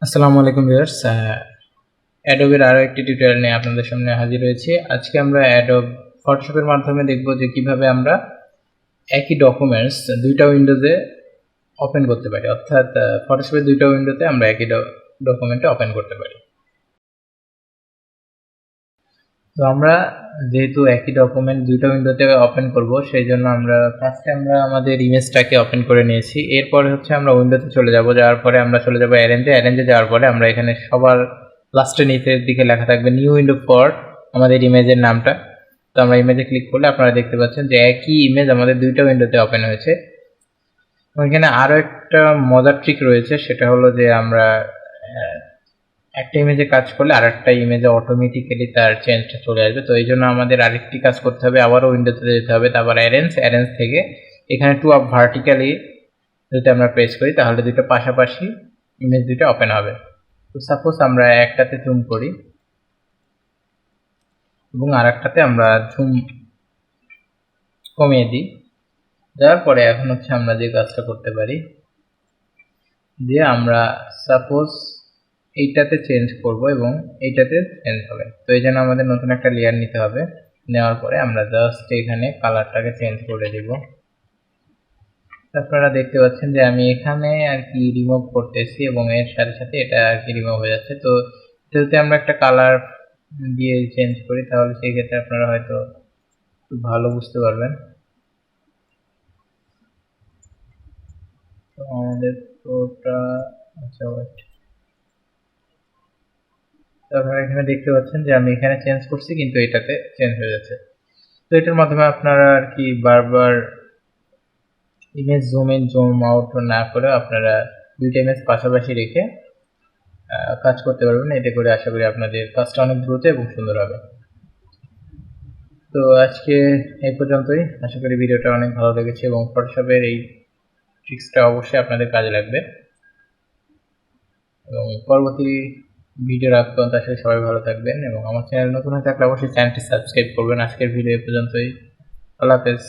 আসসালামু আলাইকুম ভিউয়ার্স, অ্যাডোবের আরও একটি টিউটোরিয়াল নিয়ে আপনাদের সামনে হাজির হয়েছি। আজকে আমরা অ্যাডোব ফটোশপের মাধ্যমে দেখব যে কিভাবে আমরা একই ডকুমেন্টস দুইটা উইন্ডোজে ওপেন করতে পারি, অর্থাৎ ফটোশপের দুইটা উইন্ডোতে আমরা একই ডকুমেন্টে ওপেন করতে পারি। তো আমরা যেহেতু একই ডকুমেন্ট দুইটা উইন্ডোতে ওপেন করব, সেই জন্য আমরা ফার্স্টে আমাদের ইমেজটাকে ওপেন করে নিয়েছি। এরপরে হচ্ছে আমরা উইন্ডোতে চলে যাব, যাওয়ার পরে আমরা চলে যাব অ্যারেঞ্জে যাওয়ার পরে আমরা এখানে সবার লাস্টে নিচের দিকে লেখা থাকবে নিউ উইন্ডো ফর আমাদের ইমেজের নামটা। তো আমরা ইমেজে ক্লিক করলে আপনারা দেখতে পাচ্ছেন যে একই ইমেজ আমাদের দুইটা উইন্ডোতে ওপেন হয়েছে। এখানে আরও একটা মজার ট্রিক রয়েছে, সেটা হলো যে আমরা একটা ইমেজে কাজ করলে আরেকটা ইমেজে অটোমেটিক্যালি তার চেঞ্জটা চলে আসবে। তো এই জন্য আমাদের আরেকটি কাজ করতে হবে, আবারও উইন্ডোতে যেতে হবে, তারপর অ্যারেঞ্জ থেকে এখানে টু আপ ভার্টিক্যালি যদি আমরা প্রেস করি তাহলে দুটো পাশাপাশি ইমেজ দুটো ওপেন হবে। তো সাপোজ আমরা একটাতে জুম করি এবং আরেকটাতে আমরা জুম কমিয়ে দিই। দেওয়ার পরে এখন হচ্ছে আমরা যে কাজটা করতে পারি, যে আমরা সাপোজ এইটাতে চেঞ্জ করব এবং এইটাতে চেঞ্জ হবে। তো এই জন্য আমাদের নতুন একটা লেয়ার নিতে হবে। নেওয়ার পরে আমরা জাস্ট এখানে কালারটাকে চেঞ্জ করে দিব। আপনারা দেখতে পাচ্ছেন যে আমি এখানে আর কি রিমুভ করতেছি এবং এর সাথে সাথে এটা আর কি রিমুভ হয়ে যাচ্ছে। তো যদি আমরা একটা কালার দিয়ে চেঞ্জ করি তাহলে সেই ক্ষেত্রে আপনারা হয়তো খুব ভালো বুঝতে পারবেন। তো আমাদের পুরোটা আচ্ছা ওয়েট, আপনারা এখানে দেখতে পাচ্ছেন যে আমি এখানে চেঞ্জ করছি কিন্তু এটাতে চেঞ্জ হয়ে যাচ্ছে। তো এটার মাধ্যমে আপনারা আর কি বারবার image zoom in zoom out না করে আপনারা দুইটা ইমেজ পাশাপাশি রেখে কাজ করতে পারবেন। এতে করে আশা করি আপনাদের কাজটা অনেক দ্রুত এবং সুন্দর হবে। তো আজকে এই পর্যন্তই। আশা করি ভিডিওটা অনেক ভালো লেগেছে এবং ফটোশপের এই ট্রিক্সটা অবশ্যই আপনাদের কাজে লাগবে। এবং পরবর্তী ভিডিও আগ পর্যন্ত আসলে সবাই ভালো থাকবেন এবং আমার চ্যানেল নতুন হয়ে থাকলে অবশ্যই চ্যানেলটি সাবস্ক্রাইব করবেন। আজকের ভিডিও এ পর্যন্তই। আল্লাহ হাফেজ।